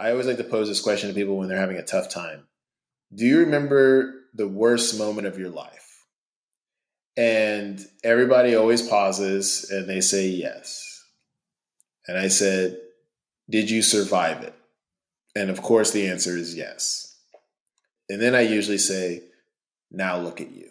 I always like to pose this question to people when they're having a tough time. Do you remember the worst moment of your life? And everybody always pauses and they say yes. And I said, did you survive it? And of course the answer is yes. And then I usually say, now look at you.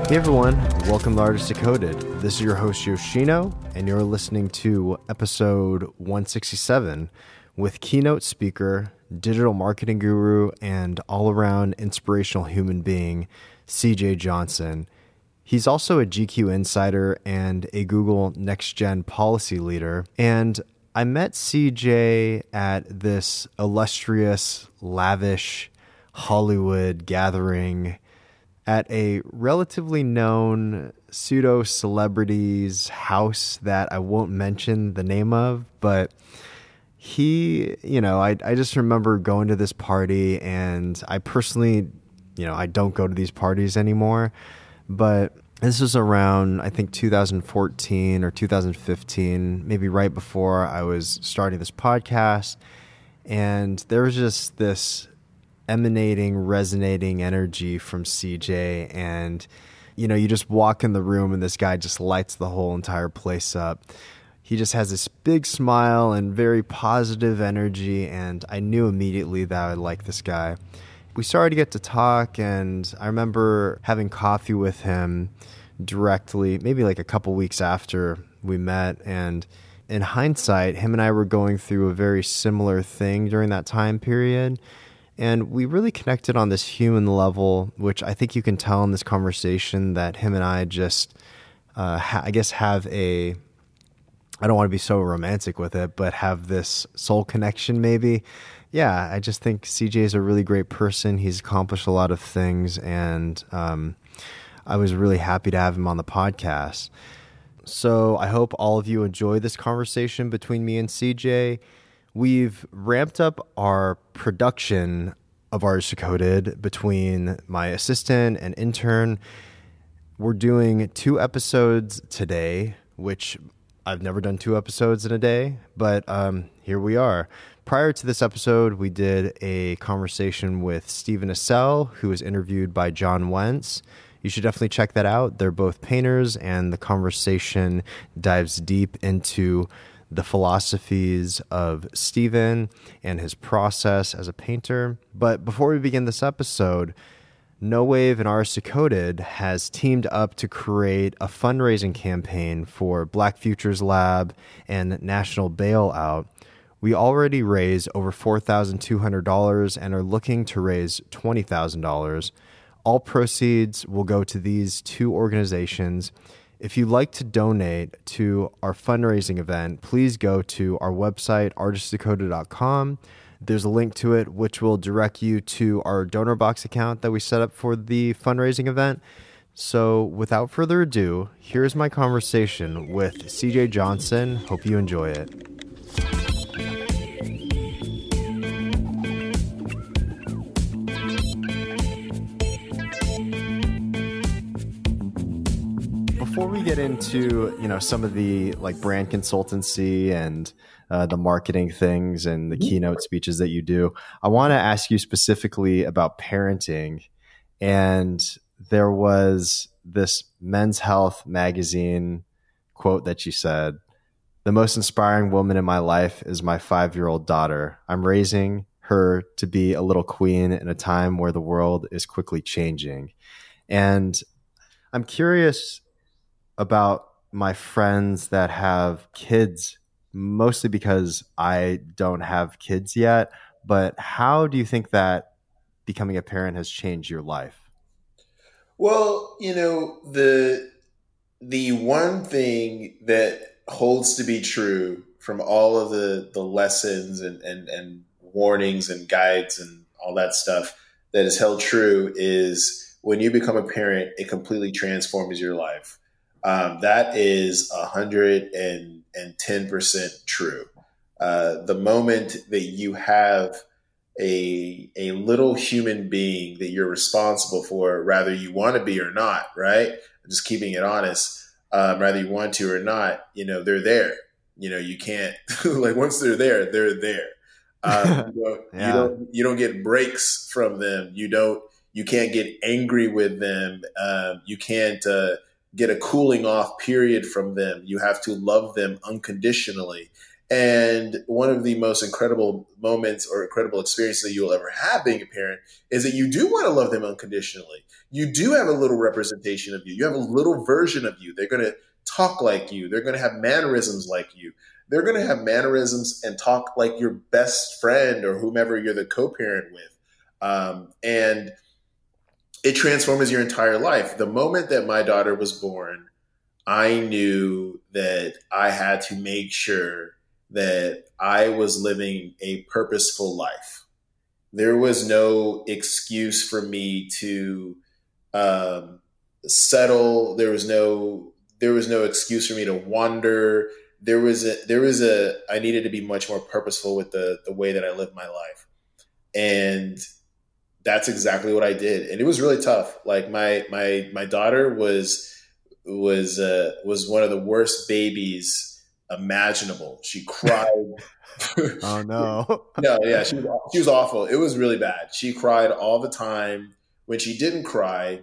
Hey everyone, welcome to Artist Decoded. This is your host Yoshino, and you're listening to episode 167 with keynote speaker, digital marketing guru, and all-around inspirational human being, CJ Johnson. He's also a GQ insider and a Google Next Gen policy leader. And I met CJ at this illustrious, lavish Hollywood gathering at a relatively known pseudo-celebrity's house that I won't mention the name of, but he, I just remember going to this party, and I personally, I don't go to these parties anymore, but this was around, I think, 2014 or 2015, maybe right before I was starting this podcast, and there was just this emanating, resonating energy from CJ, and you just walk in the room and this guy just lights the whole entire place up. He just has this big smile and very positive energy, and I knew immediately that I would like this guy. We started to get to talk, and I remember having coffee with him directly, maybe like a couple weeks after we met, and in hindsight, him and I were going through a very similar thing during that time period. And we really connected on this human level, which I think you can tell in this conversation that him and I just, I guess, have a, I don't want to be so romantic with it, but have this soul connection maybe. Yeah, I just think CJ is a really great person. He's accomplished a lot of things, and I was really happy to have him on the podcast. So I hope all of you enjoy this conversation between me and CJ. We've ramped up our production of Artist Decoded between my assistant and intern. We're doing 2 episodes today, which I've never done 2 episodes in a day, but here we are. Prior to this episode, we did a conversation with Stephen Assell, who was interviewed by John Wentz. You should definitely check that out. They're both painters, and the conversation dives deep into the philosophies of Stephen and his process as a painter. But before we begin this episode, No Wave and Artist Decoded has teamed up to create a fundraising campaign for Black Futures Lab and National Bailout. We already raised over $4,200 and are looking to raise $20,000. All proceeds will go to these 2 organizations. If you'd like to donate to our fundraising event, please go to our website, artistdecoded.com. There's a link to it, which will direct you to our donor box account that we set up for the fundraising event. So without further ado, here's my conversation with CJ Johnson. Hope you enjoy it. Before we get into, some of the like brand consultancy and the marketing things and the keynote speeches that you do, I want to ask you specifically about parenting. And there was this Men's Health magazine quote that you said, "The most inspiring woman in my life is my 5-year-old daughter. I'm raising her to be a little queen in a time where the world is quickly changing." And I'm curious about my friends that have kids, mostly because I don't have kids yet. But how do you think that becoming a parent has changed your life? Well, the one thing that holds to be true from all of the lessons and warnings and guides and all that stuff that is held true is when you become a parent, it completely transforms your life. That is 110% true. The moment that you have a little human being that you're responsible for, rather you want to be or not, right? Just keeping it honest, rather you want to or not, they're there. You can't like once they're there, they're there. Yeah. You don't get breaks from them. You can't get angry with them. You can't get a cooling off period from them. You have to love them unconditionally. And one of the most incredible moments or incredible experiences that you'll ever have being a parent is that you do want to love them unconditionally. You do have a little representation of you. You have a little version of you. They're going to talk like you. They're going to have mannerisms like you. They're going to have mannerisms and talk like your best friend or whomever you're the co-parent with. And it transforms your entire life. The moment that my daughter was born, I knew that I had to make sure that I was living a purposeful life. There was no excuse for me to settle. There was no excuse for me to wander. I needed to be much more purposeful with the way that I lived my life. And that's exactly what I did. And it was really tough. Like my daughter was one of the worst babies imaginable. She cried. Oh no. No, yeah, she was awful. It was really bad. She cried all the time. When she didn't cry,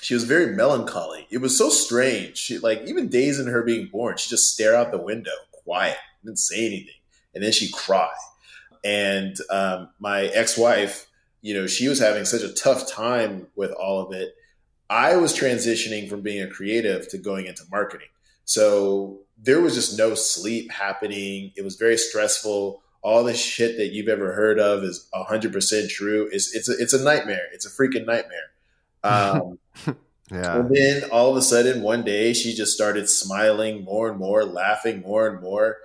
she was very melancholy. It was so strange. She, like, even days in her being born, she just stare out the window, quiet, didn't say anything, and then she'd cry. And my ex-wife, she was having such a tough time with all of it. I was transitioning from being a creative to going into marketing. So there was just no sleep happening. It was very stressful. All the shit that you've ever heard of is 100% true. It's a nightmare. It's a freaking nightmare. Yeah. And then all of a sudden, one day, she just started smiling more and more, laughing more and more.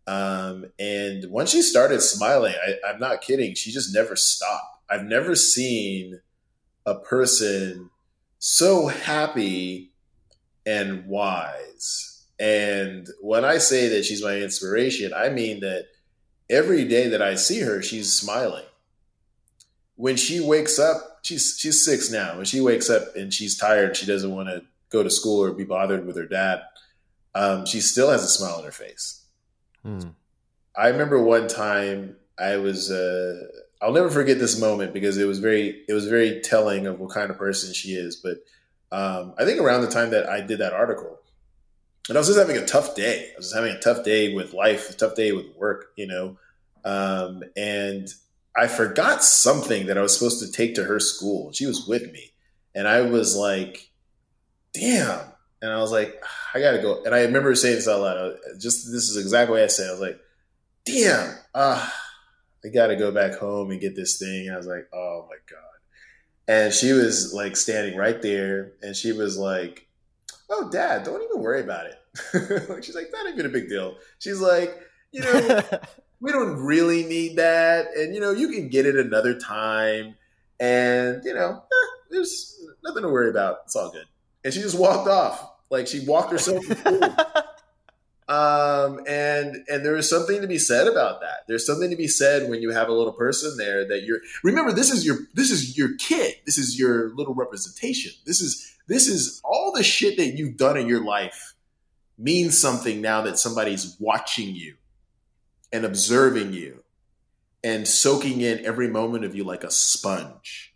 And once she started smiling, I'm not kidding, she just never stopped. I've never seen a person so happy and wise. And when I say that she's my inspiration, I mean that every day that I see her, she's smiling. When she wakes up, she's 6 now. When she wakes up and she's tired, she doesn't want to go to school or be bothered with her dad, she still has a smile on her face. I remember one time I was, I'll never forget this moment because it was very telling of what kind of person she is. But I think around the time that I did that article, and I was just having a tough day. I was just having a tough day with life, a tough day with work, and I forgot something that I was supposed to take to her school. She was with me. And I was like, damn. And I was like, I got to go. And I remember saying this out loud. This is exactly what I said. I was like, damn, I got to go back home and get this thing. And I was like, oh my God. And she was like standing right there. And she was like, oh, Dad, don't even worry about it. She's like, not even a big deal. She's like, we don't really need that. And, you can get it another time. And, there's nothing to worry about. It's all good. And she just walked off. Like, she walked herself to school. And there is something to be said about that. There's something to be said when you have a little person there that remember, this is your kid. This is your little representation. This is all the shit that you've done in your life means something now that somebody's watching you and observing you and soaking in every moment of you like a sponge.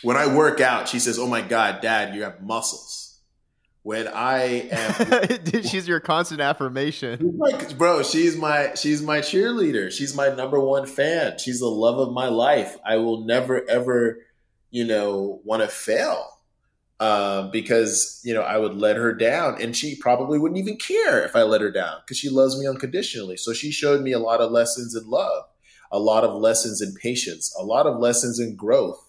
When I work out, she says, oh my God, Dad, you have muscles. When I am... She's your constant affirmation. Bro, she's my cheerleader. She's my number one fan. She's the love of my life. I will never, ever, want to fail. Because, I would let her down and she probably wouldn't even care if I let her down because she loves me unconditionally. So she showed me a lot of lessons in love, a lot of lessons in patience, a lot of lessons in growth,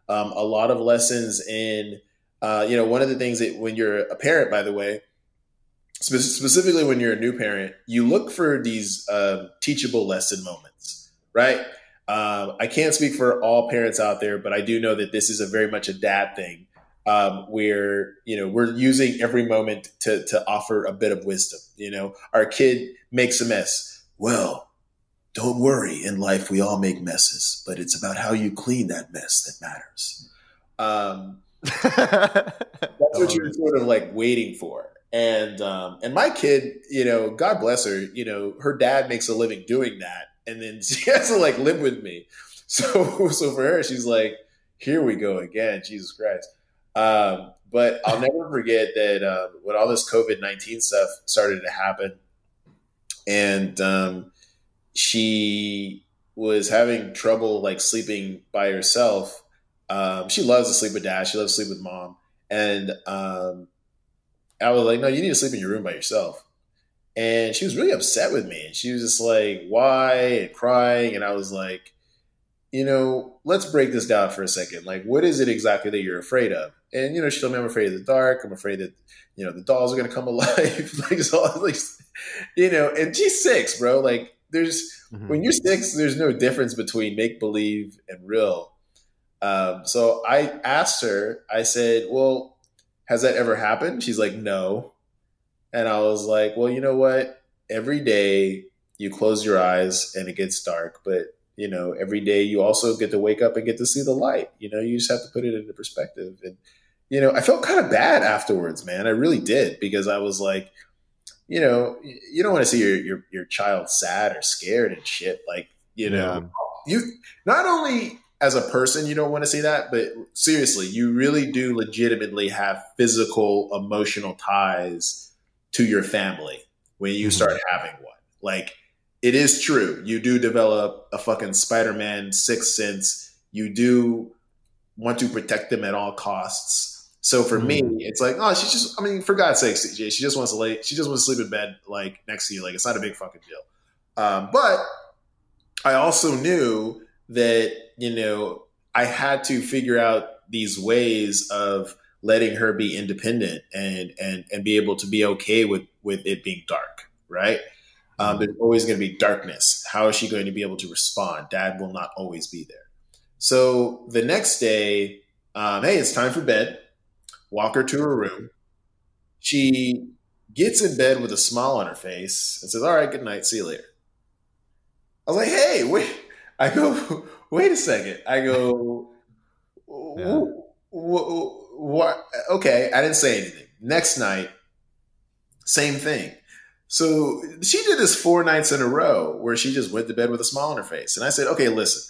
a lot of lessons in, one of the things that when you're a parent, by the way, specifically when you're a new parent, you look for these teachable lesson moments, right? I can't speak for all parents out there, but I do know that this is very much a dad thing. Where, we're using every moment to offer a bit of wisdom. Our kid makes a mess. Well, don't worry, in life we all make messes, but it's about how you clean that mess that matters. That's what you're sort of like waiting for. And my kid, God bless her, her dad makes a living doing that, and then she has to like live with me. So for her, she's like, here we go again, Jesus Christ. But I'll never forget that when all this COVID-19 stuff started to happen, and she was having trouble like sleeping by herself. She loves to sleep with dad. She loves to sleep with mom. And I was like, no, you need to sleep in your room by yourself. And she was really upset with me. And she was just like, why? And crying. And I was like, let's break this down for a second. Like, what is it exactly that you're afraid of? And, she told me, I'm afraid of the dark. I'm afraid that, the dolls are going to come alive. And she's 6, bro. Like, when you're 6, there's no difference between make believe and real. So I asked her, I said, well, has that ever happened? She's like, no. And I was like, well, you know what? Every day you close your eyes and it gets dark, but every day you also get to wake up and get to see the light. You just have to put it into perspective. And, I felt kind of bad afterwards, man. I really did, because I was like, you don't want to see your child sad or scared and shit. Like, you not only as a person, you don't want to see that, but seriously, you really do legitimately have physical, emotional ties to your family when you start having one. Like, it is true. You do develop a fucking Spider-Man sixth sense. You do want to protect them at all costs. So for me, it's like, oh, for God's sake, CJ, she just wants to sleep in bed, like, next to you. Like, it's not a big fucking deal. But I also knew that, I had to figure out these ways of letting her be independent and be able to be okay with it being dark, right? There's always going to be darkness. How is she going to be able to respond? Dad will not always be there. So the next day, hey, it's time for bed. Walk her to her room. She gets in bed with a smile on her face and says, all right, good night. See you later. I was like, hey, wait. I go, wait a second. I go, what? Okay, I didn't say anything. Next night, same thing. So she did this 4 nights in a row where she just went to bed with a smile on her face. And I said, okay, listen.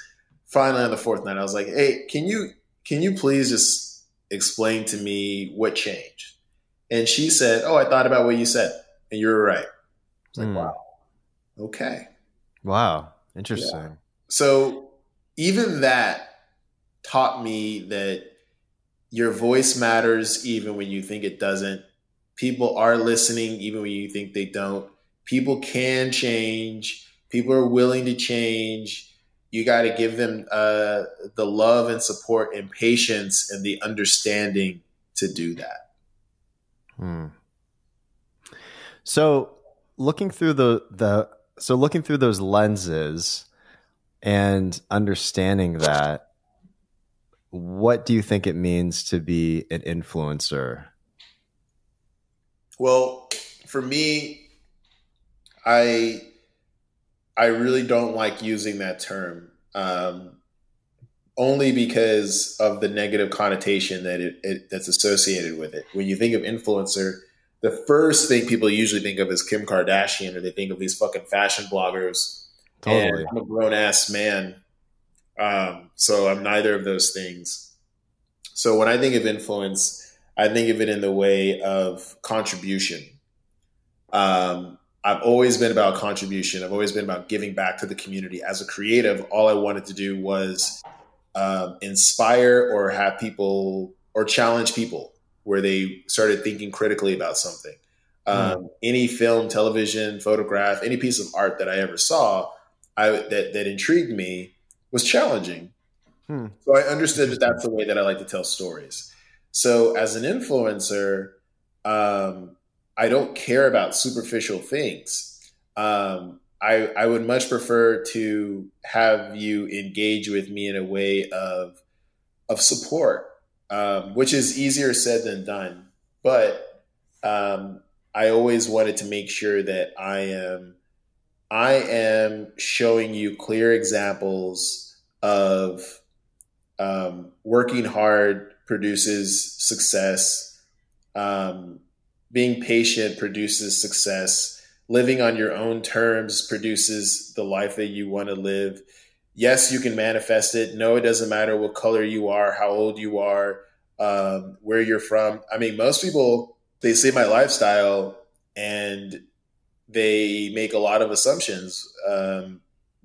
Finally, on the 4th night, I was like, hey, can you please just explain to me what changed? And she said, oh, I thought about what you said, and you were right. I was like, wow. Okay. Wow. Interesting. Yeah. So even that taught me that your voice matters even when you think it doesn't. People are listening even when you think they don't. People can change. People are willing to change. You got to give them the love and support and patience and the understanding to do that. So looking through looking through those lenses and understanding that, what do you think it means to be an influencer? Well, for me, I really don't like using that term, only because of the negative connotation that that's associated with it. When you think of influencer, the first thing people usually think of is Kim Kardashian, or they think of these fucking fashion bloggers. Totally. And I'm a grown ass man, so I'm neither of those things. So when I think of influence, I think of it in the way of contribution. I've always been about contribution. I've always been about giving back to the community. As a creative, all I wanted to do was inspire or have people or challenge people where they started thinking critically about something. Any film, television, photograph, any piece of art that I ever saw that intrigued me was challenging. So I understood that that's the way that I like to tell stories. So as an influencer, I don't care about superficial things. I would much prefer to have you engage with me in a way of support, which is easier said than done. But I always wanted to make sure that I am I am showing you clear examples of working hard produces success. Being patient produces success. Living on your own terms produces the life that you want to live. Yes, you can manifest it. No, it doesn't matter what color you are, how old you are, where you're from. I mean, most people, they see my lifestyle and they make a lot of assumptions,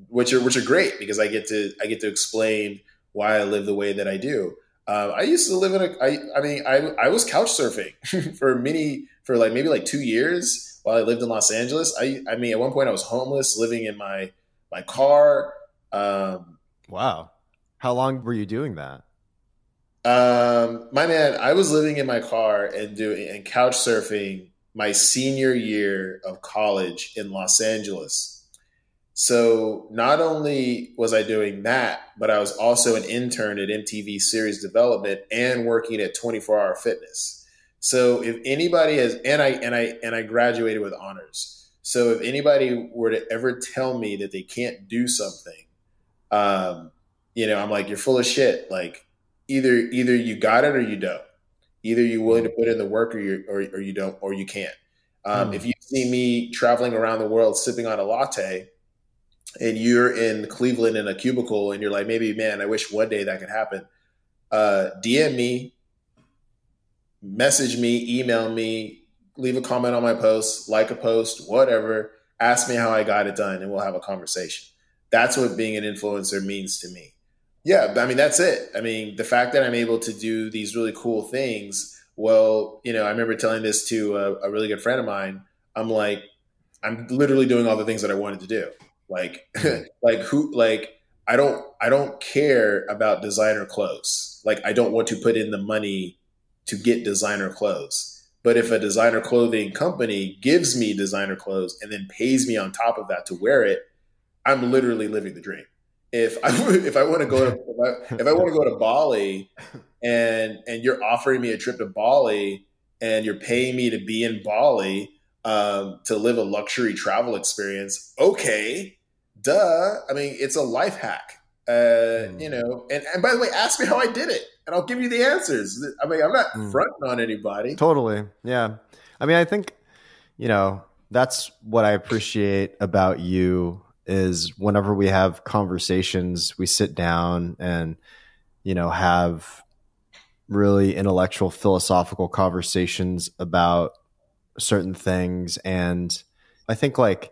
which are great because I get to explain why I live the way that I do. I used to live in a. I was couch surfing for like maybe like 2 years while I lived in Los Angeles. I mean, at one point I was homeless, living in my car. Wow. How long were you doing that? My man, I was living in my car and couch surfing my senior year of college in Los Angeles. So not only was I doing that, but I was also an intern at MTV Series Development and working at 24 Hour Fitness. So if anybody has, and I graduated with honors. So if anybody were to ever tell me that they can't do something, um, I'm like, you're full of shit. Like either you got it or you don't. Either you're willing to put in the work or you don't, or you can't. If you see me traveling around the world sipping on a latte and you're in Cleveland in a cubicle and you're like, maybe, man, I wish one day that could happen. DM me, message me, email me, leave a comment on my post, like a post, whatever. Ask me how I got it done and we'll have a conversation. That's what being an influencer means to me. Yeah, I mean, that's it. I mean, the fact that I'm able to do these really cool things. Well, I remember telling this to a really good friend of mine. I'm like, I'm literally doing all the things that I wanted to do. Like, I don't care about designer clothes. Like, I don't want to put in the money to get designer clothes. But if a designer clothing company gives me designer clothes and then pays me on top of that to wear it, I'm literally living the dream. If I want to go to if I want to go to Bali and you're offering me a trip to Bali and you're paying me to be in Bali to live a luxury travel experience, okay, duh. I mean, it's a life hack, And by the way, ask me how I did it, and I'll give you the answers. I mean, I'm not fronting on anybody. Totally, yeah. I mean, I think that's what I appreciate about you is whenever we have conversations, we sit down and, have really intellectual, philosophical conversations about certain things. And I think like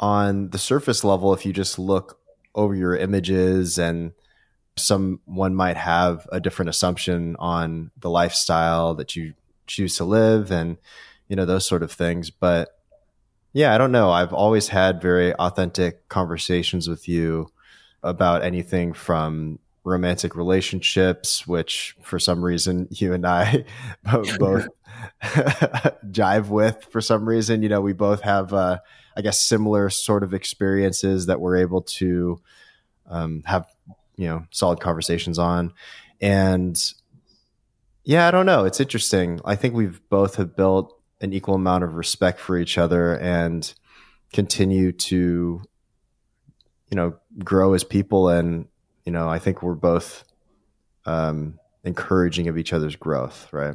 on the surface level, if you just look over your images and someone might have a different assumption on the lifestyle that you choose to live and, those sort of things. But yeah, I don't know. I've always had very authentic conversations with you about anything from romantic relationships, which for some reason you and I both jive with for some reason. We both have, I guess, similar sort of experiences that we're able to have, solid conversations on. And yeah, I don't know. It's interesting. I think we've both have built an equal amount of respect for each other and continue to, grow as people. And, I think we're both encouraging of each other's growth, right?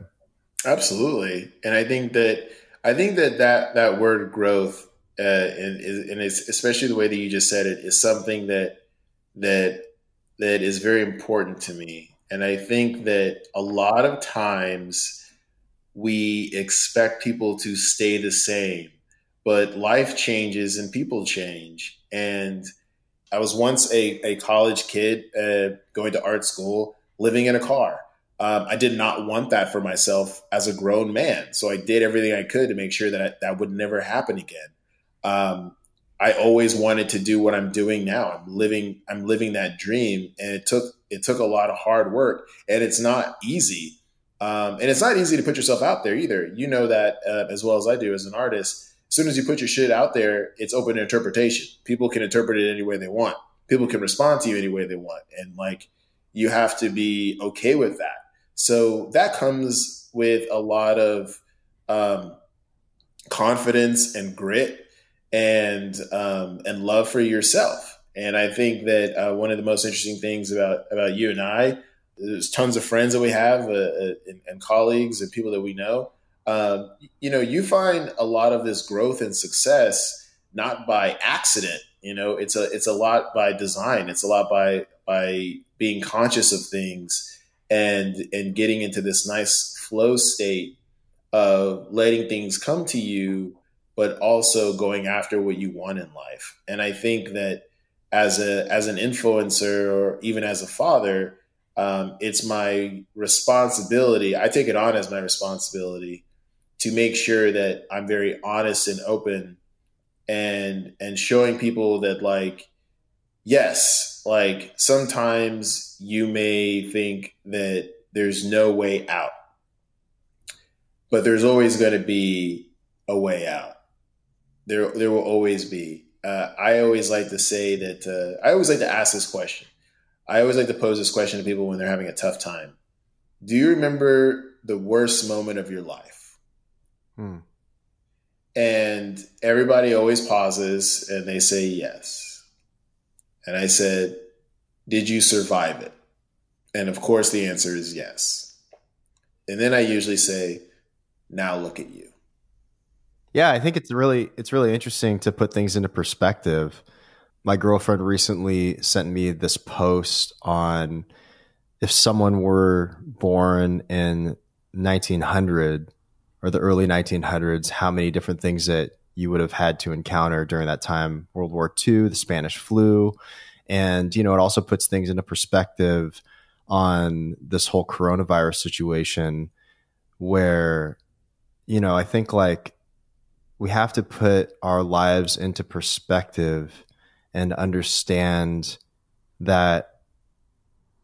Absolutely. And I think that word growth, and it's especially the way that you just said it, is something that is very important to me. And I think that a lot of times we expect people to stay the same, but life changes and people change. And I was once a college kid going to art school, living in a car. I did not want that for myself as a grown man. So I did everything I could to make sure that that would never happen again. I always wanted to do what I'm doing now. I'm living that dream. And it took a lot of hard work, and it's not easy. And it's not easy to put yourself out there either. You know that as well as I do as an artist. As soon as you put your shit out there, it's open to interpretation. People can interpret it any way they want. People can respond to you any way they want. And like, you have to be okay with that. So that comes with a lot of confidence and grit. and love for yourself. And I think that one of the most interesting things about you and I, there's tons of friends that we have and colleagues and people that we know. You find a lot of this growth and success not by accident. It's a lot by design. It's a lot by being conscious of things and getting into this nice flow state of letting things come to you, but also going after what you want in life. And I think that as an influencer or even as a father, it's my responsibility. I take it on as my responsibility to make sure that I'm very honest and open and showing people that, like, yes, like sometimes you may think that there's no way out, but there's always going to be a way out. There will always be. I always like to say that I always like to ask this question. I always like to pose this question to people when they're having a tough time. Do you remember the worst moment of your life? And everybody always pauses and they say yes. And I said, did you survive it? And of course the answer is yes. And then I usually say, now look at you. Yeah, I think it's really interesting to put things into perspective. My girlfriend recently sent me this post on if someone were born in 1900 or the early 1900s, how many different things that you would have had to encounter during that time. World War II, the Spanish flu. And, it also puts things into perspective on this whole coronavirus situation where, I think like we have to put our lives into perspective and understand that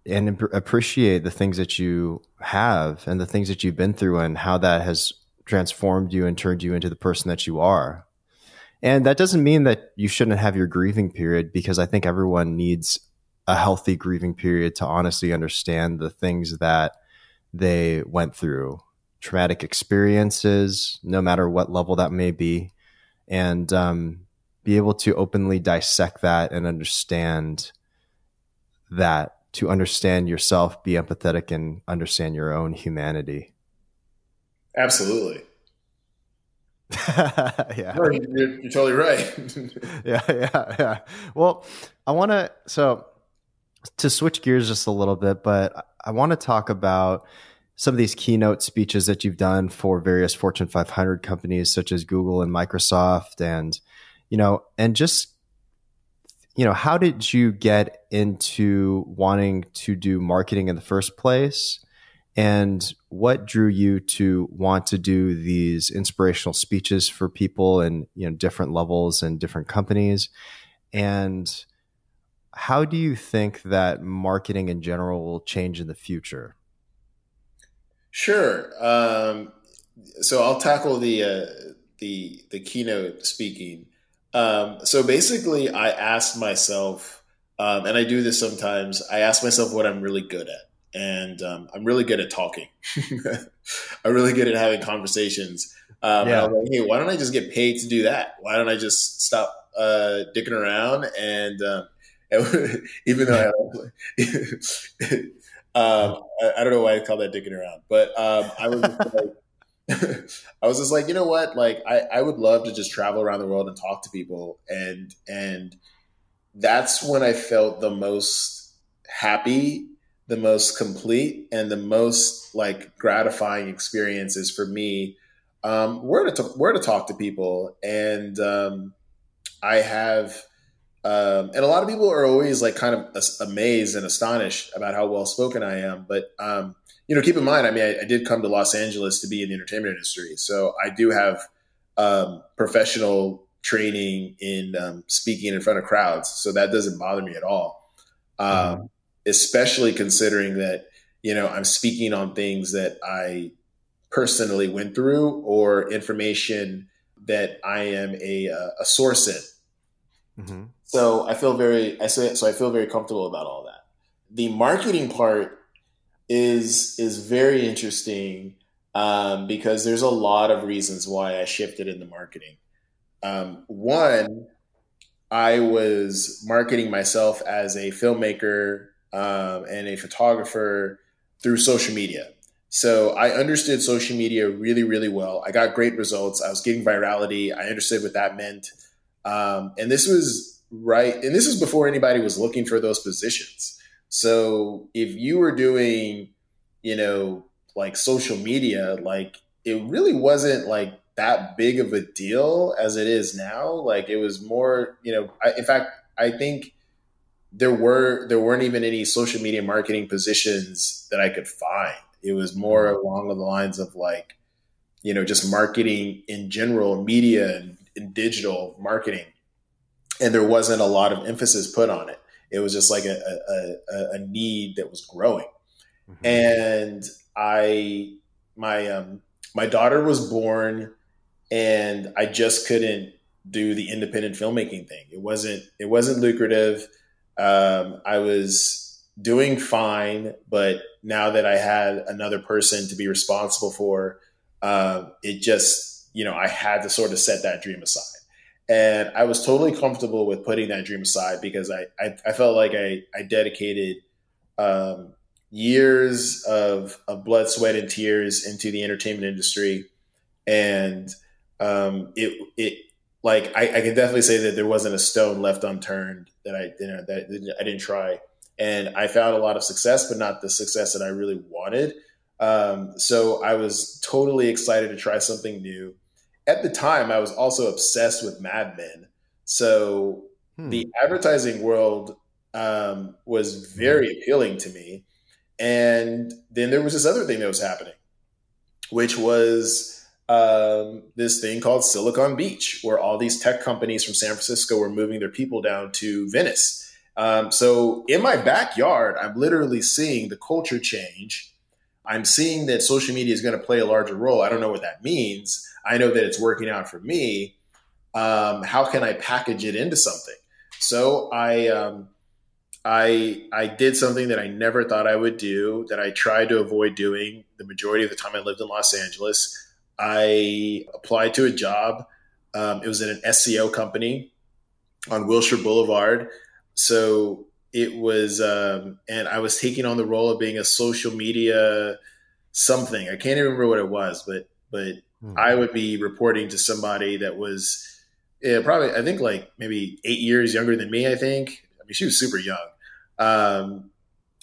and appreciate the things that you have and the things that you've been through and how that has transformed you and turned you into the person that you are. And that doesn't mean that you shouldn't have your grieving period, because I think everyone needs a healthy grieving period to honestly understand the things that they went through, traumatic experiences, no matter what level that may be, and be able to openly dissect that and understand that, to understand yourself, be empathetic, and understand your own humanity. Absolutely. Yeah. No, you're totally right. Yeah. Well, I want to switch gears just a little bit, but I want to talk about some of these keynote speeches that you've done for various Fortune 500 companies such as Google and Microsoft, and just how did you get into wanting to do marketing in the first place? And what drew you to want to do these inspirational speeches for people in different levels and different companies? And how do you think that marketing in general will change in the future? Sure. So I'll tackle the keynote speaking. So basically, I asked myself, and I do this sometimes. I ask myself what I'm really good at. And I'm really good at talking. I'm really good at having conversations. And I was like, hey, why don't I just get paid to do that? Why don't I just stop dicking around? And even though I don't know why I call that dicking around, but I was just like, I was just like, you know what? Like, I would love to just travel around the world and talk to people, and that's when I felt the most happy, the most complete, and the most like gratifying experiences for me were to talk to people. And I have, and a lot of people are always like kind of amazed and astonished about how well spoken I am. But keep in mind, I mean, I did come to Los Angeles to be in the entertainment industry, so I do have professional training in speaking in front of crowds, so that doesn't bother me at all. Especially considering that, I'm speaking on things that I personally went through or information that I am a source in. Mm-hmm. So I feel very comfortable about all that. The marketing part is very interesting because there's a lot of reasons why I shifted into marketing. One, I was marketing myself as a filmmaker and a photographer through social media. So I understood social media really, really well. I got great results. I was getting virality. I understood what that meant. And this was right. And this was before anybody was looking for those positions. So if you were doing, like social media, like it really wasn't like that big of a deal as it is now. Like it was more, in fact, I think there weren't even any social media marketing positions that I could find. It was more along the lines of like, just marketing in general, media and digital marketing. And there wasn't a lot of emphasis put on it. It was just like a need that was growing. Mm-hmm. And my daughter was born, and I just couldn't do the independent filmmaking thing. It wasn't lucrative. I was doing fine, but now that I had another person to be responsible for, it just, I had to sort of set that dream aside. And I was totally comfortable with putting that dream aside because I felt like I dedicated years of blood, sweat, and tears into the entertainment industry. And it like I can definitely say that there wasn't a stone left unturned that I didn't try. And I found a lot of success, but not the success that I really wanted. So I was totally excited to try something new. At the time, I was also obsessed with Mad Men. So the advertising world was very appealing to me. And then there was this other thing that was happening, which was this thing called Silicon Beach, where all these tech companies from San Francisco were moving their people down to Venice. So in my backyard, I'm literally seeing the culture change. I'm seeing that social media is going to play a larger role. I don't know what that means. I know that it's working out for me. How can I package it into something? So I did something that I never thought I would do, that I tried to avoid doing the majority of the time I lived in Los Angeles. I applied to a job. It was at an SEO company on Wilshire Boulevard. So it was, and I was taking on the role of being a social media something. I can't even remember what it was, but I would be reporting to somebody that was probably, I think like maybe 8 years younger than me, I think. I mean, she was super young.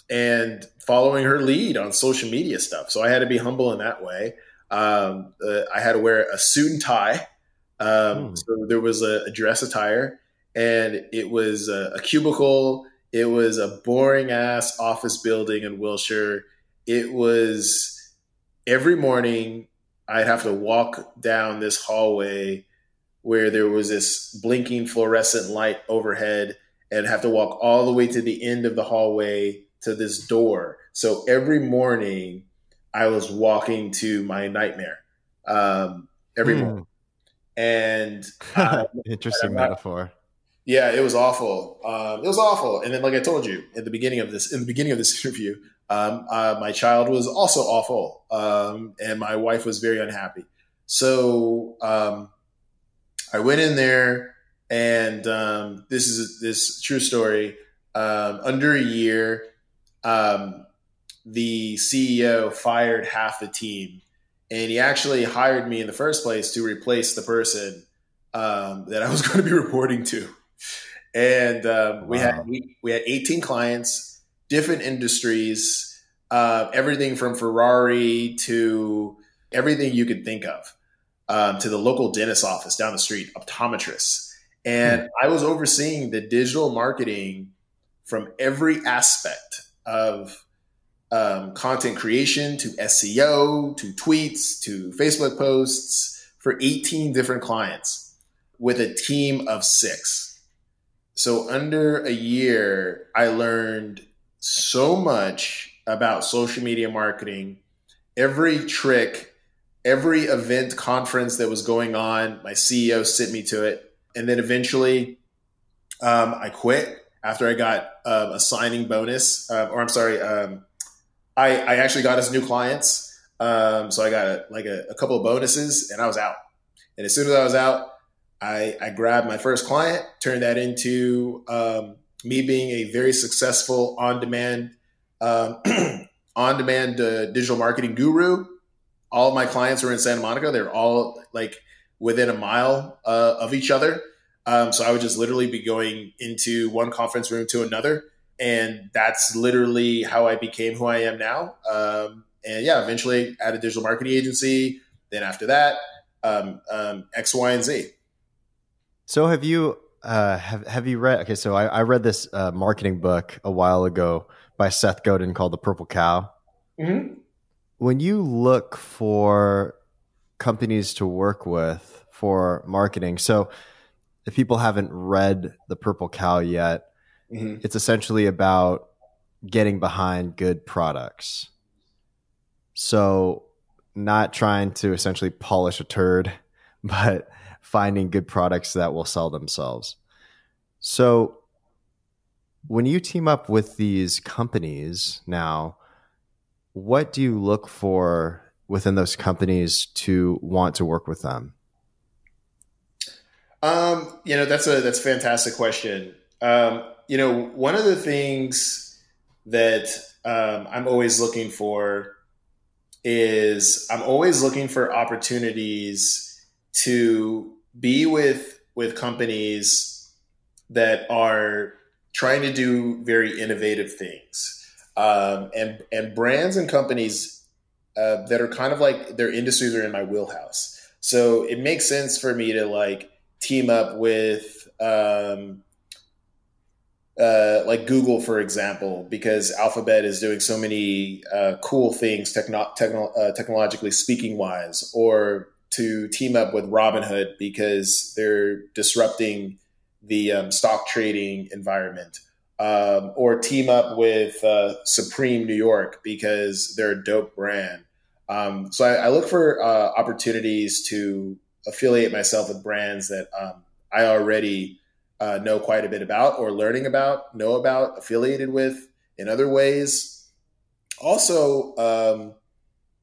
And following her lead on social media stuff. So I had to be humble in that way. I had to wear a suit and tie. So there was a dress attire, and it was a cubicle. It was a boring ass office building in Wilshire. It was every morning I'd have to walk down this hallway where there was this blinking fluorescent light overhead, and have to walk all the way to the end of the hallway to this door. So every morning I was walking to my nightmare every morning. And interesting metaphor. Yeah, it was awful. It was awful. And then, like I told you in the beginning of this interview, my child was also awful, and my wife was very unhappy. So I went in there, and this is true story. Under a year, the CEO fired half the team, and he actually hired me in the first place to replace the person that I was going to be reporting to. And we had 18 clients, different industries, everything from Ferrari to everything you could think of, to the local dentist office down the street, optometrists. And I was overseeing the digital marketing from every aspect of content creation to SEO to tweets to Facebook posts for 18 different clients with a team of 6. So under a year, I learned so much about social media marketing. Every trick, every event, conference that was going on, my CEO sent me to it. And then eventually I quit after I got a signing bonus, I actually got us new clients. So I got a couple of bonuses, and I was out. And as soon as I was out, I grabbed my first client, turned that into me being a very successful on-demand um, on-demand digital marketing guru. All of my clients were in Santa Monica. They're all like within a mile of each other. So I would just literally be going into one conference room to another. And that's literally how I became who I am now. And yeah, eventually at a digital marketing agency. Then after that, X, Y, and Z. So have you read? Okay, so I read this marketing book a while ago by Seth Godin called The Purple Cow. Mm-hmm. When you look for companies to work with for marketing, so if people haven't read The Purple Cow yet, Mm-hmm. it's essentially about getting behind good products. So not trying to essentially polish a turd, but finding good products that will sell themselves. So when you team up with these companies now, what do you look for within those companies to want to work with them? That's a fantastic question. One of the things that I'm always looking for is I'm always looking for opportunities to be with companies that are trying to do very innovative things, and brands and companies that are kind of like their industries are in my wheelhouse. So it makes sense for me to like team up with like Google, for example, because Alphabet is doing so many cool things technologically speaking wise, or to team up with Robinhood because they're disrupting the stock trading environment, or team up with Supreme New York because they're a dope brand. So I look for opportunities to affiliate myself with brands that I already know quite a bit about, or learning about, know about, affiliated with in other ways. Also,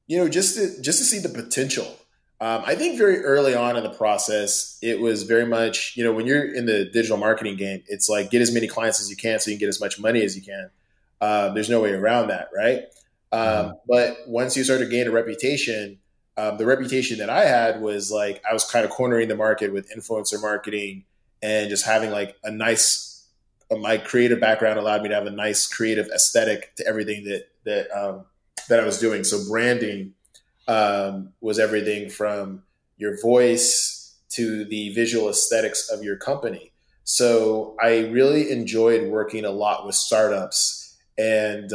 just to see the potential. I think very early on in the process, it was very much, when you're in the digital marketing game, it's like get as many clients as you can so you can get as much money as you can. There's no way around that, right? But once you start to gain a reputation, the reputation that I had was like I was kind of cornering the market with influencer marketing, and just having like a nice, my creative background allowed me to have a nice creative aesthetic to everything that I was doing. So branding was everything from your voice to the visual aesthetics of your company. So I really enjoyed working a lot with startups, and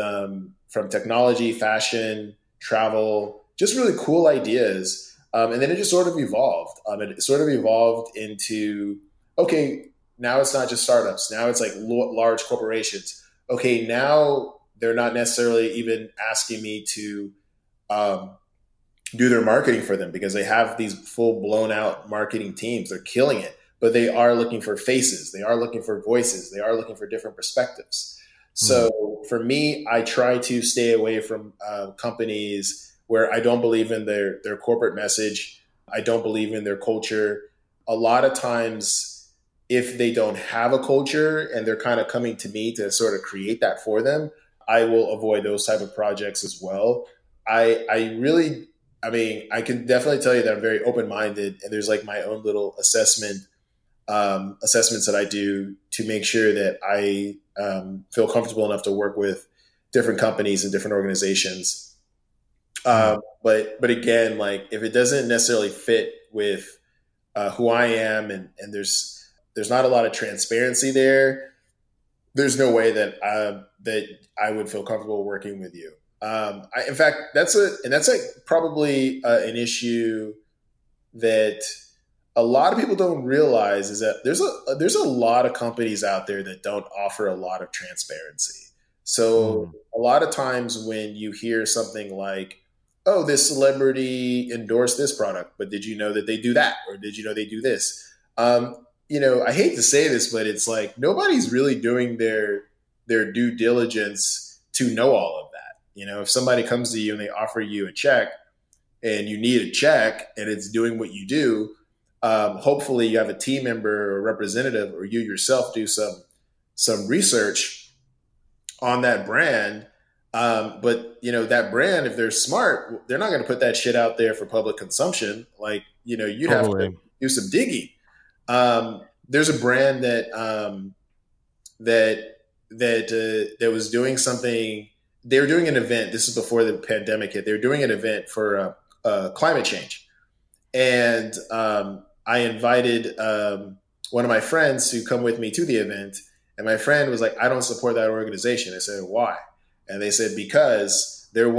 from technology, fashion, travel, just really cool ideas. And then it just sort of evolved. It sort of evolved into, okay, now it's not just startups. Now it's like large corporations. Okay, now they're not necessarily even asking me to do their marketing for them because they have these full blown out marketing teams. They're killing it, but they are looking for faces. They are looking for voices. They are looking for different perspectives. So for me, I try to stay away from companies where I don't believe in their corporate message. I don't believe in their culture. A lot of times, if they don't have a culture and they're kind of coming to me to sort of create that for them, I will avoid those type of projects as well. I can definitely tell you that I'm very open-minded, and there's like my own little assessments that I do to make sure that I feel comfortable enough to work with different companies and different organizations. But again, like if it doesn't necessarily fit with who I am, and there's not a lot of transparency there, there's no way that I would feel comfortable working with you. In fact, that's like probably an issue that a lot of people don't realize, is that there's a lot of companies out there that don't offer a lot of transparency. So a lot of times when you hear something like, oh, this celebrity endorsed this product, but did you know that they do that? Or did you know they do this? I hate to say this, but it's like nobody's really doing their due diligence to know all of that. If somebody comes to you and they offer you a check and you need a check and it's doing what you do, hopefully you have a team member or representative, or you yourself do some research on that brand. But that brand, if they're smart, they're not going to put that shit out there for public consumption. Like, you'd have to do some digging. There's a brand that was doing something. They were doing an event. This is before the pandemic hit. They were doing an event for climate change, and I invited one of my friends to come with me to the event. And my friend was like, "I don't support that organization." I said, "Why?" And they said, "Because they're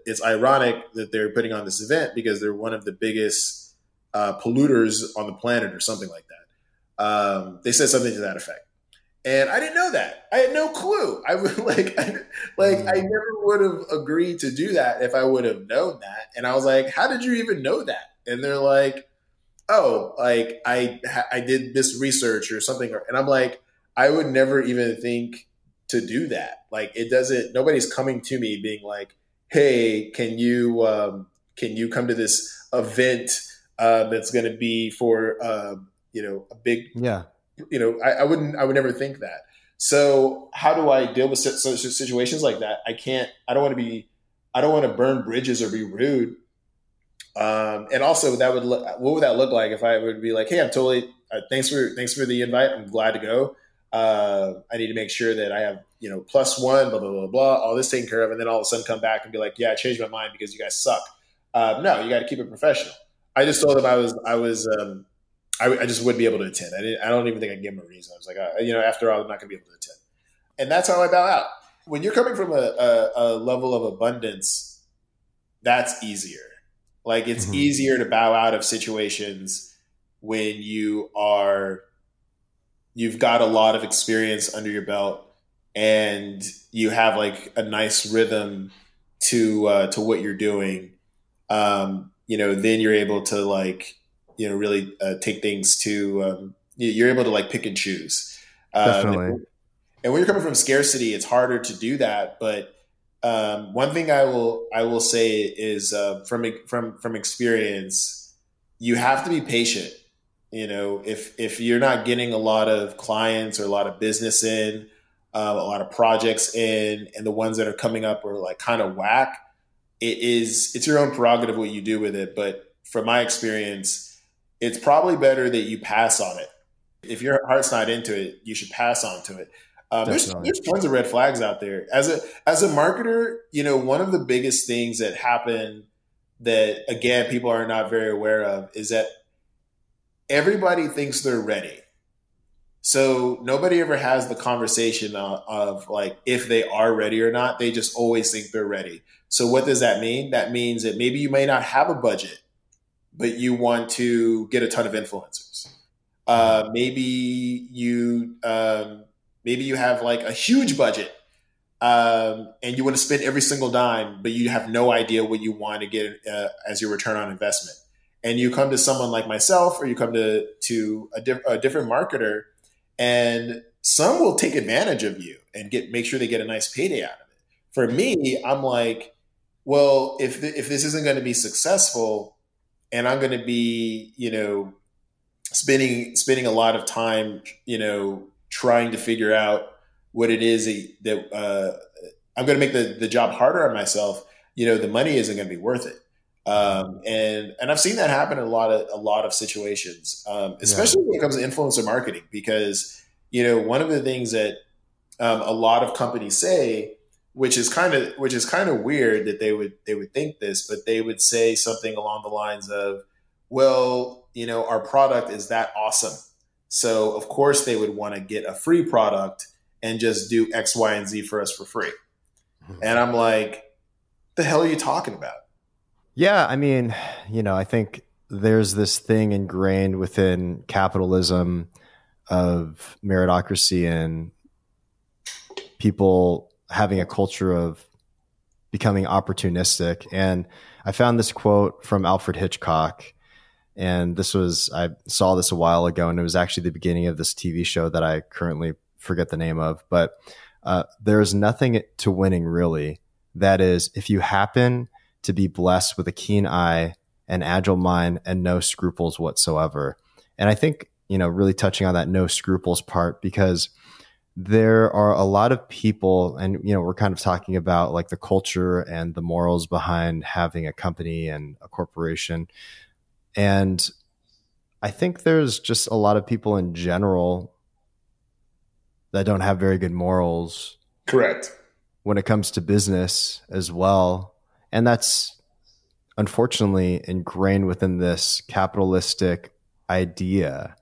it's ironic that they're putting on this event because they're one of the biggest polluters on the planet," or something like that. They said something to that effect. And I didn't know that. I had no clue. I would I never would have agreed to do that if I would have known that. And I was like, "How did you even know that?" And they're like, "Oh, like I did this research or something." And I'm like, I would never even think to do that. Like, nobody's coming to me being like, "Hey, can you come to this event that's going to be for a big." Yeah. I would never think that. So how do I deal with situations like that? I don't want to burn bridges or be rude. And also what would that look like if I would be like, "Hey, I'm totally, thanks for the invite. I'm glad to go. I need to make sure that I have, +1, blah, blah, blah, blah, all this taken care of." And then all of a sudden come back and be like, "Yeah, I changed my mind because you guys suck." No, you got to keep it professional. I just told them I just wouldn't be able to attend. I don't even think I gave them a reason. I was like, after all, I'm not going to be able to attend. And that's how I bow out. When you're coming from a level of abundance, that's easier. Like, it's easier to bow out of situations when you've got a lot of experience under your belt and you have like a nice rhythm to what you're doing. Then you're able to really take things to, you're able to like pick and choose. Definitely. And when you're coming from scarcity, it's harder to do that. But one thing I will say is from experience, you have to be patient. If you're not getting a lot of clients or a lot of business in, a lot of projects in, and the ones that are coming up are like kind of whack, it's your own prerogative what you do with it. But from my experience, it's probably better that you pass on it. If your heart's not into it, you should pass on to it. There's tons of red flags out there. As a marketer, one of the biggest things that happen that, again, people are not very aware of is that everybody thinks they're ready. So nobody ever has the conversation of like if they are ready or not. They just always think they're ready. So what does that mean? That means that maybe you may not have a budget, but you want to get a ton of influencers. Maybe you have like a huge budget and you want to spend every single dime, but you have no idea what you want to get as your return on investment. And you come to someone like myself, or you come to a different marketer, and some will take advantage of you and make sure they get a nice payday out of it. For me, I'm like, well, if this isn't going to be successful, and I'm going to be, spending a lot of time, trying to figure out what it is that I'm going to make the job harder on myself, the money isn't going to be worth it. And I've seen that happen in a lot of situations, especially when it comes to influencer marketing, because, one of the things that a lot of companies say, which is kind of weird that they would think this, but they would say something along the lines of, well, our product is that awesome. So of course they would want to get a free product and just do X, Y, and Z for us for free. And I'm like, the hell are you talking about? Yeah. I mean, I think there's this thing ingrained within capitalism of meritocracy and people having a culture of becoming opportunistic. And I found this quote from Alfred Hitchcock. And I saw this a while ago, and it was actually the beginning of this TV show that I currently forget the name of. But there is nothing to winning, really. That is, if you happen to be blessed with a keen eye an agile mind, and no scruples whatsoever. And I think, really touching on that no scruples part, because there are a lot of people, and, we're kind of talking about like the culture and the morals behind having a company and a corporation. And I think there's just a lot of people in general that don't have very good morals. Correct. When it comes to business as well. And that's unfortunately ingrained within this capitalistic idea.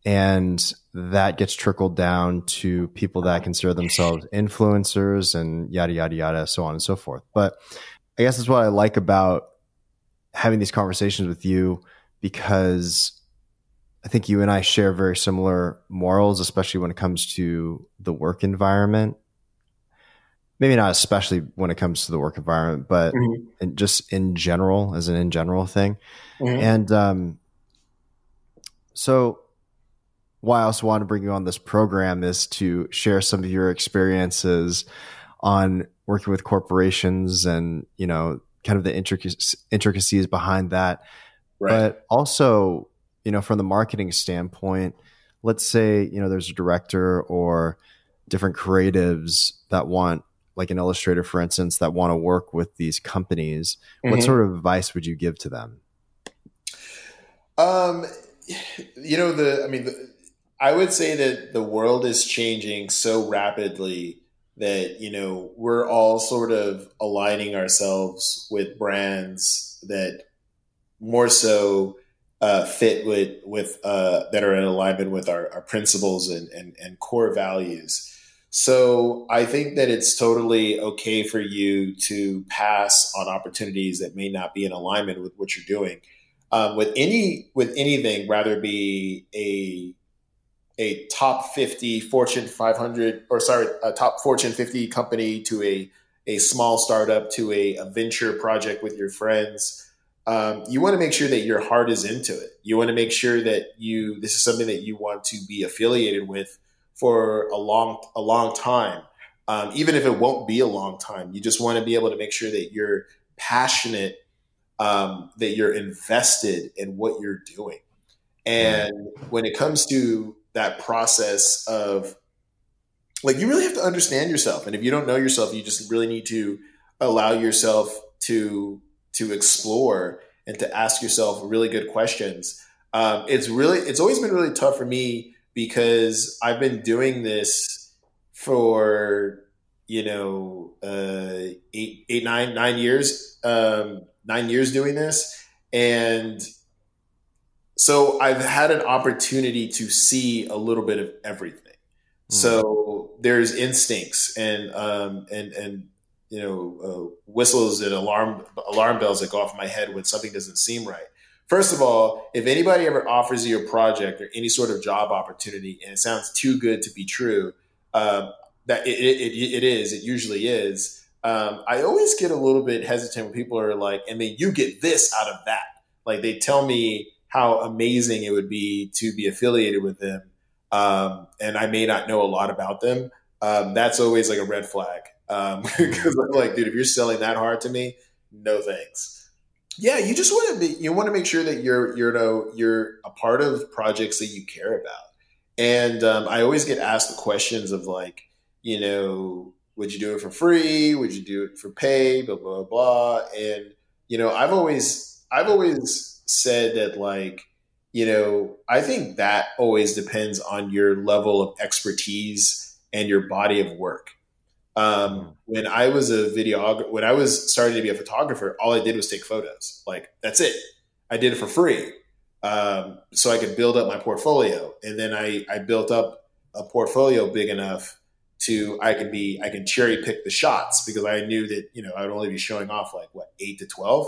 And that gets trickled down to people that consider themselves influencers and yada, yada, yada, so on and so forth. But I guess that's what I like about having these conversations with you, because I think you and I share very similar morals, especially when it comes to the work environment. Maybe not especially when it comes to the work environment, but just in general, as an in general thing. And so why I also want to bring you on this program is to share some of your experiences on working with corporations and, kind of the intricacies behind that. Right. But also, from the marketing standpoint, let's say, there's a director or different creatives that want, like an illustrator, for instance, that want to work with these companies. What sort of advice would you give to them? I would say that the world is changing so rapidly that, we're all sort of aligning ourselves with brands that more so fit with that are in alignment with our principles and core values. So I think that it's totally okay for you to pass on opportunities that may not be in alignment with what you're doing. With anything, rather be a top 50 Fortune 500, a top Fortune 50 company to a small startup to a venture project with your friends. You want to make sure that your heart is into it. You want to make sure that this is something that you want to be affiliated with for a long time. Even if it won't be a long time, you just want to be able to make sure that you're passionate, that you're invested in what you're doing. And when it comes to that process of, like, you really have to understand yourself. And if you don't know yourself, you just really need to allow yourself to explore and to ask yourself really good questions. It's always been really tough for me because I've been doing this for, 9 years, 9 years doing this. And so I've had an opportunity to see a little bit of everything. So there's instincts and whistles and alarm bells that go off in my head when something doesn't seem right. First of all, if anybody ever offers you a project or any sort of job opportunity and it sounds too good to be true, that it usually is. I always get a little bit hesitant when people are like, and then you get this out of that. Like, they tell me how amazing it would be to be affiliated with them. And I may not know a lot about them. That's always like a red flag. Because I'm like, dude, if you're selling that hard to me, no thanks. Yeah, you just want to make sure that you're a part of projects that you care about. And I always get asked the questions of, like, would you do it for free? Would you do it for pay? Blah blah blah. And I've always said that, like, I think that always depends on your level of expertise and your body of work. When I was when I was starting to be a photographer, all I did was take photos. Like, that's it. I did it for free. So I could build up my portfolio. And then I built up a portfolio big enough I can cherry pick the shots, because I knew that, I would only be showing off like 8 to 12.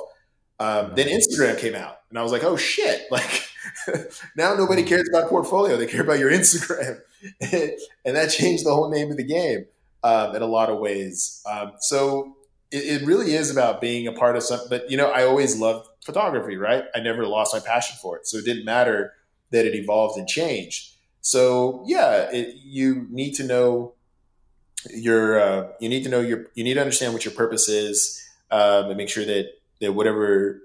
Then Instagram came out and I was like, oh shit. Like, now nobody cares about portfolio. They care about your Instagram. And that changed the whole name of the game. In a lot of ways. So it really is about being a part of something. But, I always loved photography, right? I never lost my passion for it. So it didn't matter that it evolved and changed. So yeah, you need to know you need to understand what your purpose is, and make sure that whatever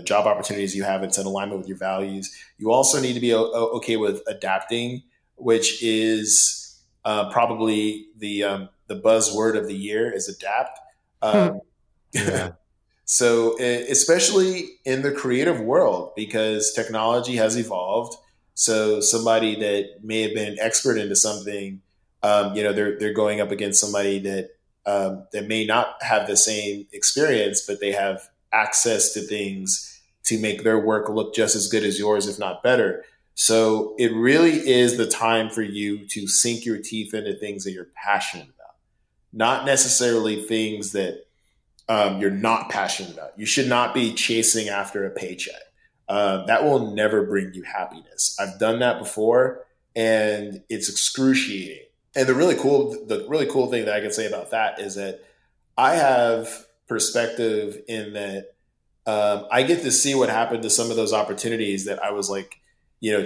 job opportunities you have, it's in alignment with your values. You also need to be okay with adapting, which is probably the buzzword of the year is adapt. Um, Yeah. So, especially in the creative world, because technology has evolved. So, somebody that may have been an expert into something, they're going up against somebody that may not have the same experience, but they have access to things to make their work look just as good as yours, if not better. So, it really is the time for you to sink your teeth into things that you're passionate about, not necessarily things that you're not passionate about. You should not be chasing after a paycheck. That will never bring you happiness. I've done that before, and it's excruciating. And the really cool thing that I can say about that is that I have perspective in that I get to see what happened to some of those opportunities that I was like,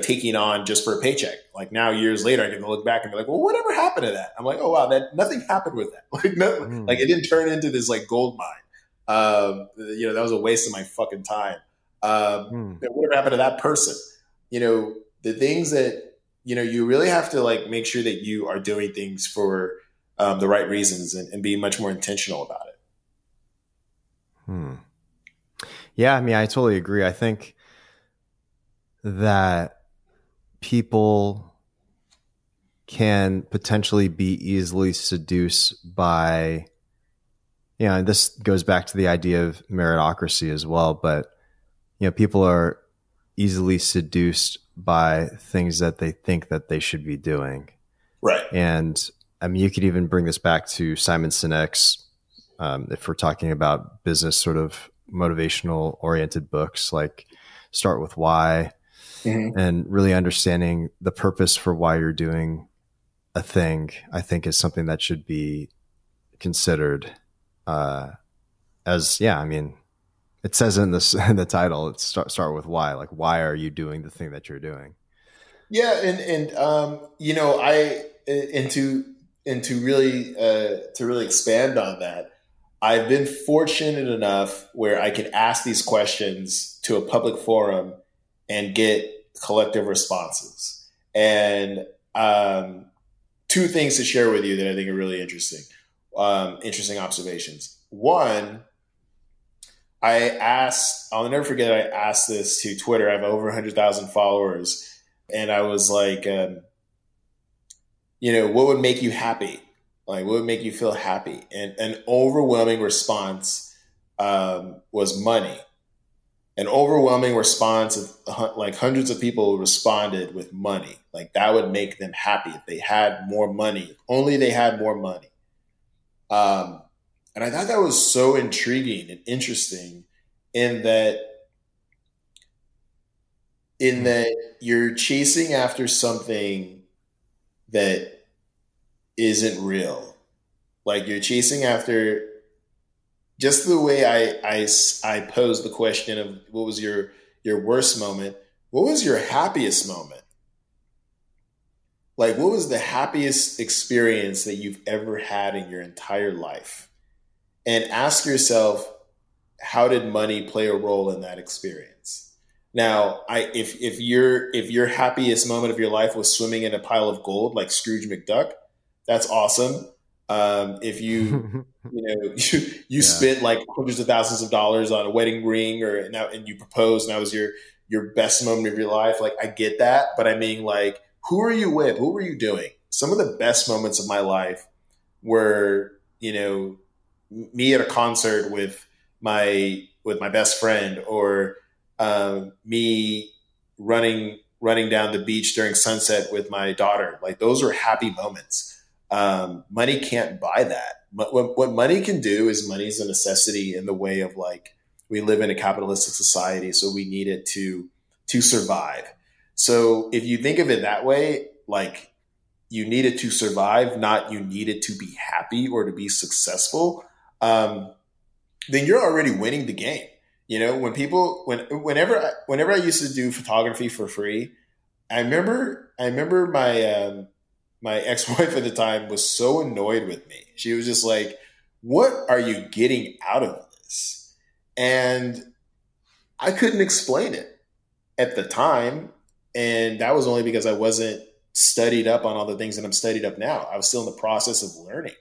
taking on just for a paycheck. Like now, years later, I can look back and be like, well, whatever happened to that? I'm like, oh wow, that nothing happened with that. Like no, like it didn't turn into this like gold mine. That was a waste of my fucking time. Whatever happened to that person? The things that you really have to like make sure that you are doing things for the right reasons and be much more intentional about it. Yeah, I mean, I totally agree. I think that people can potentially be easily seduced by, and this goes back to the idea of meritocracy as well, but, people are easily seduced by things that they think that they should be doing. Right. And I mean, you could even bring this back to Simon Sinek's, if we're talking about business sort of motivational oriented books, like Start With Why, and really understanding the purpose for why you're doing a thing, I think is something that should be considered I mean, it says in the title, it's start with why. Like, why are you doing the thing that you're doing? Yeah, and to really expand on that, I've been fortunate enough where I can ask these questions to a public forum and get collective responses. And two things to share with you that I think are really interesting observations. One, I'll never forget, I asked this to Twitter. I have over 100,000 followers. And I was like, what would make you happy? Like, what would make you feel happy? And an overwhelming response was money. An overwhelming response of like hundreds of people responded with money. Like that would make them happy if they had more money. If only they had more money. And I thought that was so intriguing and interesting in that you're chasing after something that isn't real. Like you're chasing after just the way I posed the question of what was your worst moment? What was your happiest moment? Like what was the happiest experience that you've ever had in your entire life? And ask yourself, how did money play a role in that experience? Now, if your happiest moment of your life was swimming in a pile of gold like Scrooge McDuck, that's awesome. If you spent like hundreds of thousands of dollars on a wedding ring and you proposed and that was your best moment of your life, like I get that, but I mean, like, who are you with? What were you doing? Some of the best moments of my life were, me at a concert with my best friend, or me running down the beach during sunset with my daughter. Like those are happy moments. Money can't buy that. What money can do is money is a necessity in the way of like, we live in a capitalistic society, so we need it to survive. So if you think of it that way, like you need it to survive, not you need it to be happy or to be successful, then you're already winning the game. Whenever I used to do photography for free, I remember my ex-wife at the time was so annoyed with me. She was just like, what are you getting out of this? And I couldn't explain it at the time. And that was only because I wasn't studied up on all the things that I'm studied up now. I was still in the process of learning.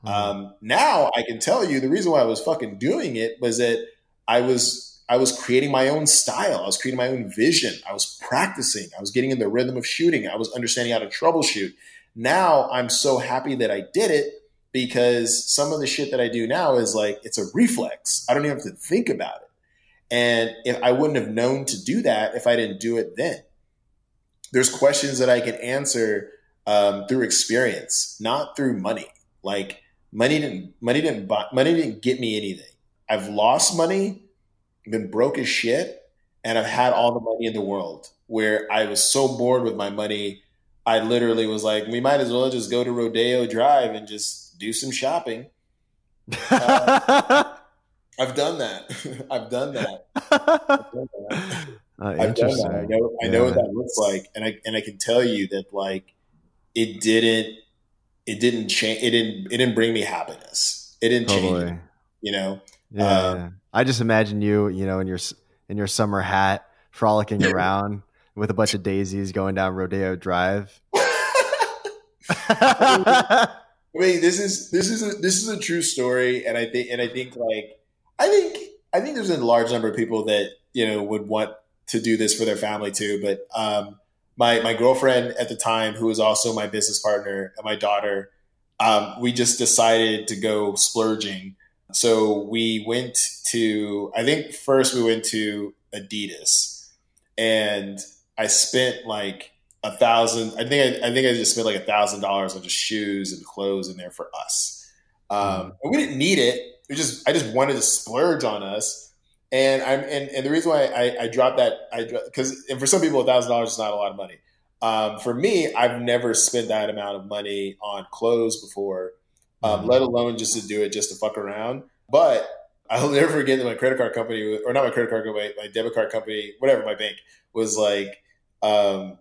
Now I can tell you the reason why I was fucking doing it was that I was creating my own style. I was creating my own vision. I was practicing. I was getting in the rhythm of shooting. I was understanding how to troubleshoot. Now I'm so happy that I did it because some of the shit that I do now is like, it's a reflex. I don't even have to think about it. And if I wouldn't have known to do that if I didn't do it then. There's questions that I can answer through experience, not through money. Like money didn't get me anything. I've lost money, been broke as shit, and I've had all the money in the world where I was so bored with my money. I literally was like, we might as well just go to Rodeo Drive and just do some shopping. I've done that. I've done that. I've done that. I know what that looks like, and I can tell you that like it didn't change. It didn't bring me happiness. It didn't change. You know. Yeah. I just imagine you know, in your summer hat, frolicking around with a bunch of daisies, going down Rodeo Drive. I mean, this is a true story, and I think there's a large number of people that, you know, would want to do this for their family too. But my girlfriend at the time, who was also my business partner, and my daughter, we just decided to go splurging. So we went to, I think first we went to Adidas, and I spent like $1,000. I think I just spent like $1,000 on just shoes and clothes in there for us. And we didn't need it. I just wanted to splurge on us. And the reason why I dropped that, because for some people $1,000 is not a lot of money. For me, I've never spent that amount of money on clothes before, let alone just to do it just to fuck around. But I'll never forget that my credit card company, or not my credit card company, my debit card company, whatever, my bank was like, they're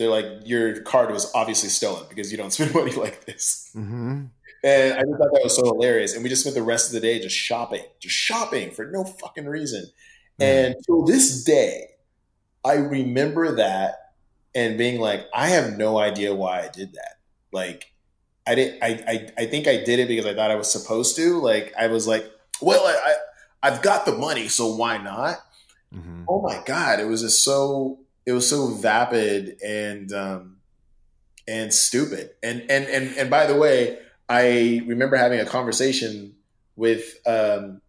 like, your card was obviously stolen because you don't spend money like this. Mm-hmm. And I just thought that was so hilarious. And we just spent the rest of the day just shopping for no fucking reason. And till this day, I remember that and being like, I have no idea why I did that. Like, I think I did it because I thought I was supposed to. Like, I was like, well, I've got the money, so why not? Mm-hmm. Oh my God. It was so vapid and stupid. And by the way, I remember having a conversation with the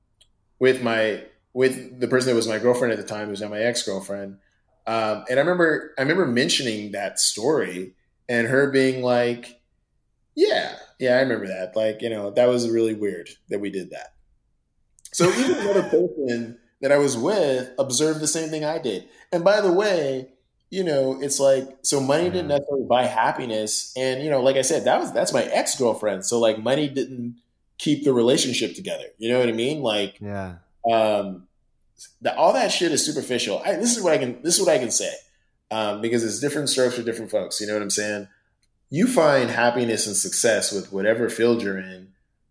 person that was my girlfriend at the time, who was now my ex-girlfriend. And I remember mentioning that story and her being like, yeah, I remember that. Like, you know, that was really weird that we did that. So even another person that I was with observed the same thing I did. And by the way, you know, it's like, so money didn't necessarily buy happiness. And, you know, like I said, that's my ex-girlfriend. So like money didn't keep the relationship together. You know what I mean? Like, all that shit is superficial. This is what I can say. Because it's different strokes for different folks. You know what I'm saying? You find happiness and success with whatever field you're in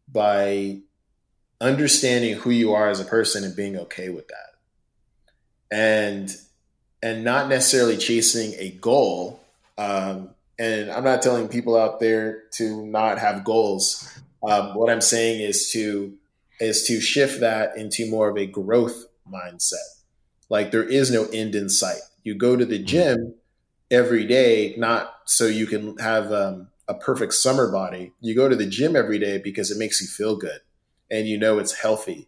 by understanding who you are as a person and being okay with that. And not necessarily chasing a goal. And I'm not telling people out there to not have goals. What I'm saying is to shift that into more of a growth mindset. Like, there is no end in sight. You go to the gym every day, not so you can have a perfect summer body. You go to the gym every day because it makes you feel good, and you know it's healthy,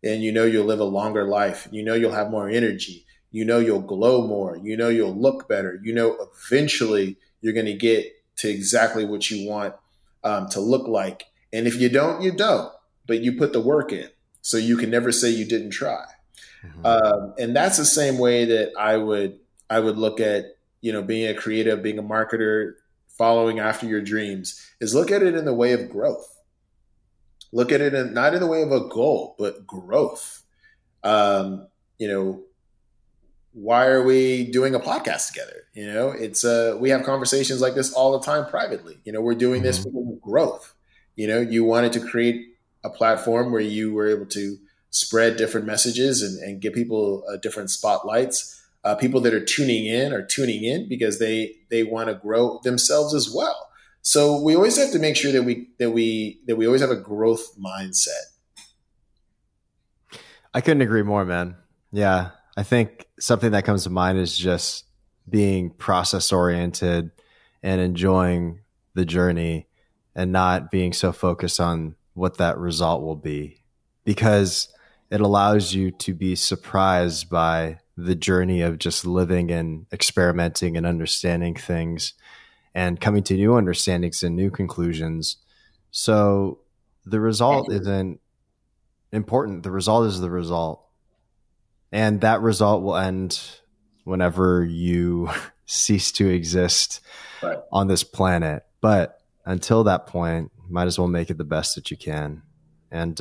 and you know you'll live a longer life. You know you'll have more energy. You know you'll glow more. You know you'll look better. You know eventually you're going to get to exactly what you want to look like. And if you don't, you don't. But you put the work in, so you can never say you didn't try. Mm-hmm. And that's the same way that I would look at, you know, being a creative, being a marketer, following after your dreams, is look at it in the way of growth. Look at it not in the way of a goal, but growth. You know, why are we doing a podcast together? You know, it's we have conversations like this all the time privately. You know, we're doing this because of growth. You know, you wanted to create a platform where you were able to spread different messages and give people different spotlights. People that are tuning in because they want to grow themselves as well. So we always have to make sure that we always have a growth mindset. I couldn't agree more, man. Yeah. I think something that comes to mind is just being process oriented and enjoying the journey and not being so focused on what that result will be, because it allows you to be surprised by the journey of just living and experimenting and understanding things and coming to new understandings and new conclusions. So the result isn't important. The result is the result. And that result will end whenever you cease to exist on this planet. But until that point, might as well make it the best that you can. And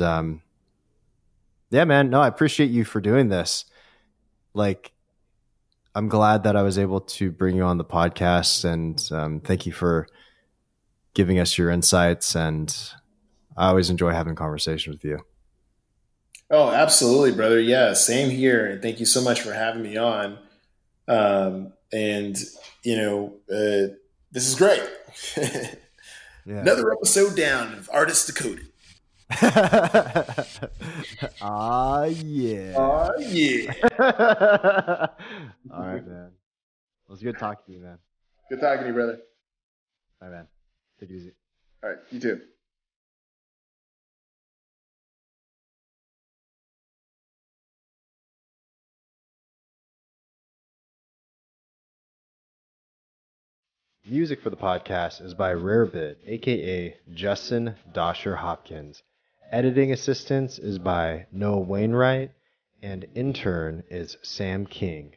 yeah, man, no, I appreciate you for doing this. Like, I'm glad that I was able to bring you on the podcast, and thank you for giving us your insights. And I always enjoy having conversations with you. Oh, absolutely, brother. Yeah, same here. And thank you so much for having me on. And this is great. Yeah. Another episode down of Artist Decoded. Ah, yeah. Oh, yeah. All right, man. It was good talking to you, man. Good talking to you, brother. All right, man. Take it easy. All right, you too. Music for the podcast is by Rarebit, aka Justin Dosher Hopkins. Editing assistance is by Noah Wainwright, and intern is Sam King.